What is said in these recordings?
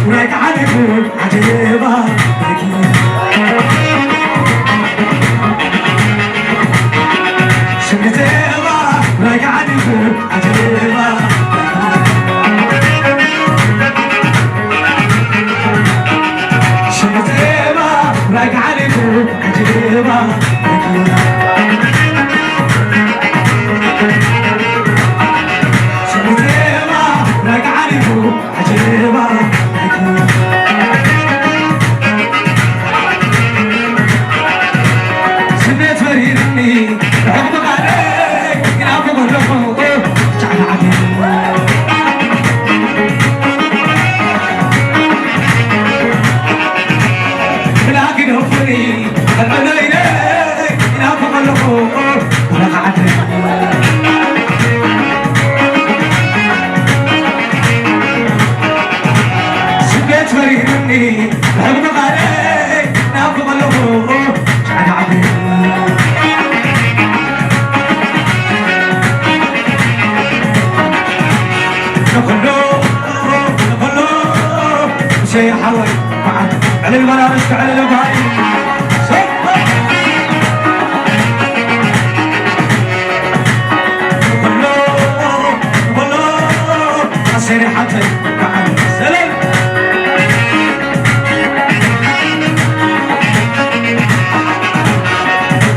رجعلكم عجيبة شمتيبة رجعلكم عجيبة شمتيبة رجعلكم عجيبة شي حوي بعد على الملابس على الباي سيري حتى بعد سلام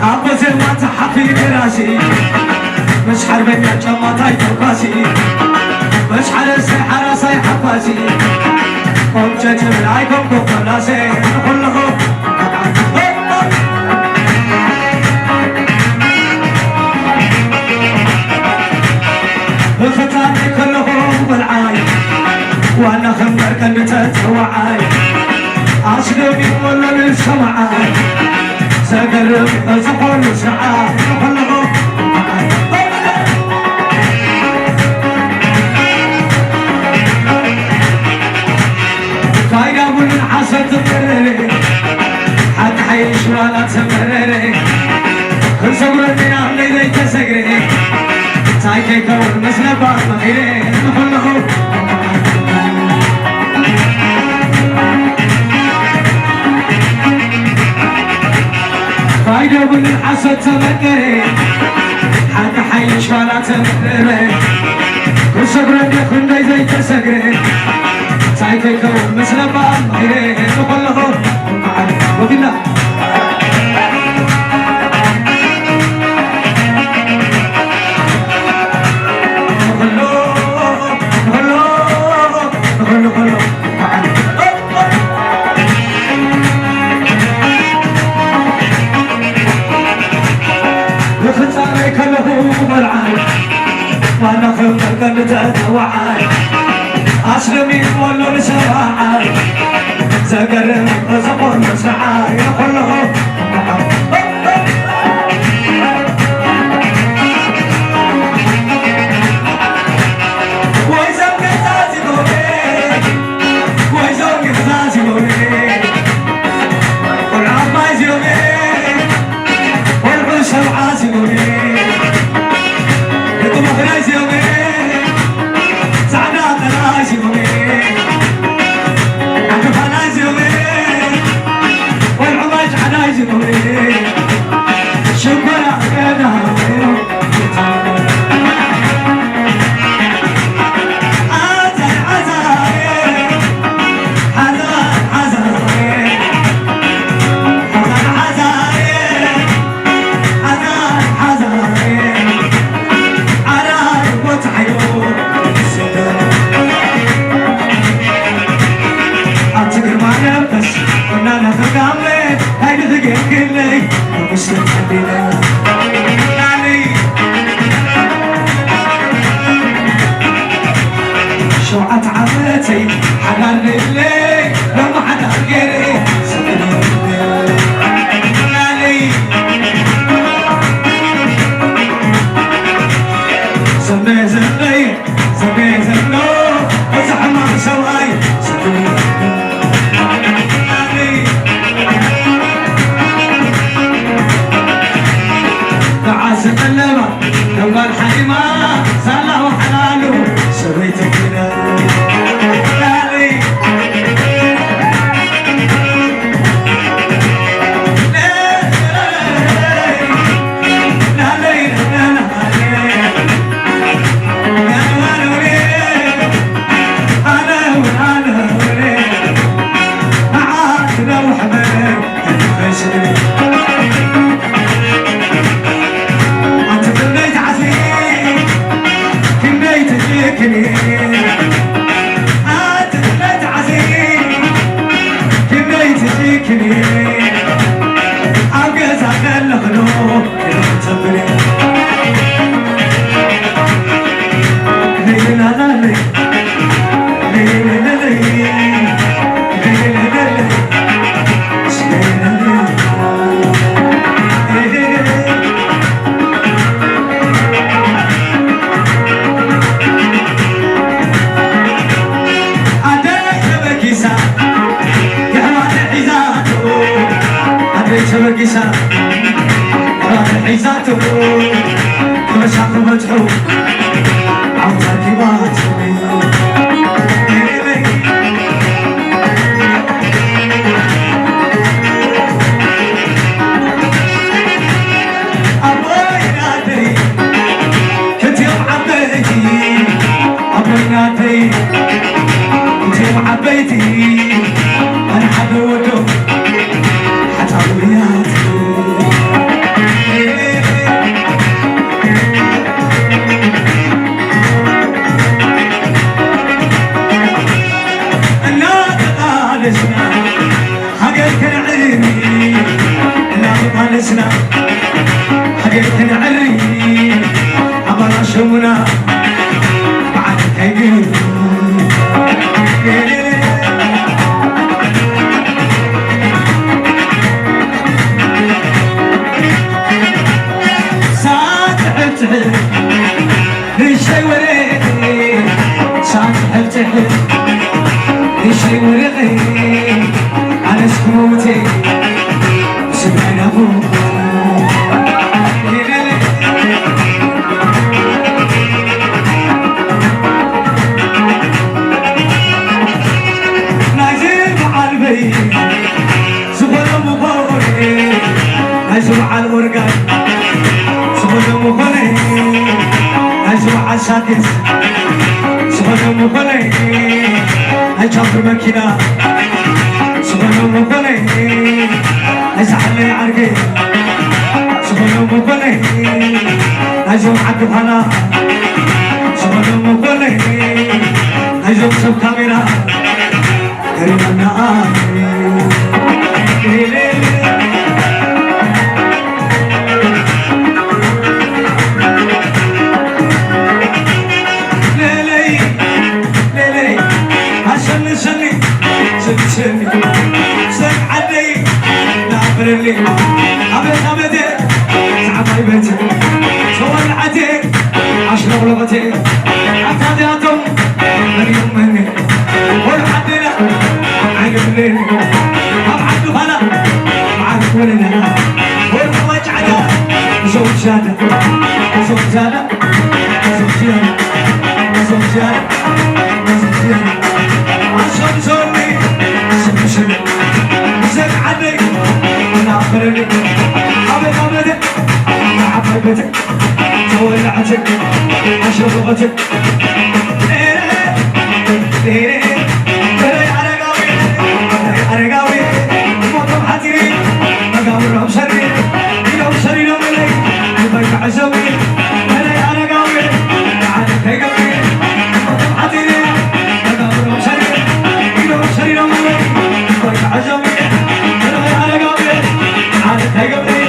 أبو زين ما تحفي براسي مش حربين يا جماعة توقاسي مش حرس حرس حفاسي وجهت بلايكم كفلاسي كلهم الفتاني كلهم بالعاي وانا خمر كنت تتوعاي عشقهم يقولوا للسمعاي سقرب ازقون سعاي كلهم فايدة من حسد تمرري حتى حيش ولا تمرري كل صبرتي عملي ذي تسقري تايكي كون مثل بعض مخيري كله فايدة من حسد تمرري حتى حيش ولا تمرري كل صبرتي عملي ذي تسقري تايكي كون مثل بعض مخيري كله وبالله وانا خمر كنت اتوعاي اسلمي ولو لسراعاي زقرم زقون مسعاي كلهم شوعت عمتي حنان الليل لما حدا غيري زمي زمي زمي زمي وزحمة سواي كني أبقى زعل لغنو تبني ليلى لا لي ليلى لا لي ليلى لا لي شبكيسا راح حيزاتو كمشاق مجحو عوضاتي باتني أبوي نادي كنت يوم عبيتي أبوي نادي كنت يوم عبيتي أنا حبودو حقيقة نعري عبر شمنا بعد كيقول ساعات تحب ليشي وريقي ساعات تحب ليشي وريقي على سكوتي سبحان أبوك نزرع الورقان سبحان مخلي نزرع السادس سبحان مخلي نجابر مكينة سبحان مخلي نزعل عرقي سبحان مخلي نزرع عقبها سبحان مخلي نزرع سب كاميرا كريمنا سني سن عدي نعبر اللي أبد أبدي تعبي بيتي سوى العدي عشرة ولغتي عتاداتهم من يوم مني والعدي لا عقب الليل أبعد هلا معك ولنا والحواج عدا زوج جانا زوج جانا زوج جانا زوج جانا زوج جانا عشان زورني زين عني ناخرني أبد أبد عبيتك تولعتك عشر لغتك أرقاوي موطن حتيري مقاورهم شري إلهم شري لهم إلي يبقى عزوي أرقاوي عادك هيقوي موطن حتيري مقاورهم شري إلهم شري لهم إلي عزوي أنا على قبلي على قبلي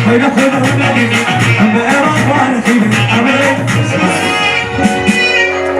هيدا خلو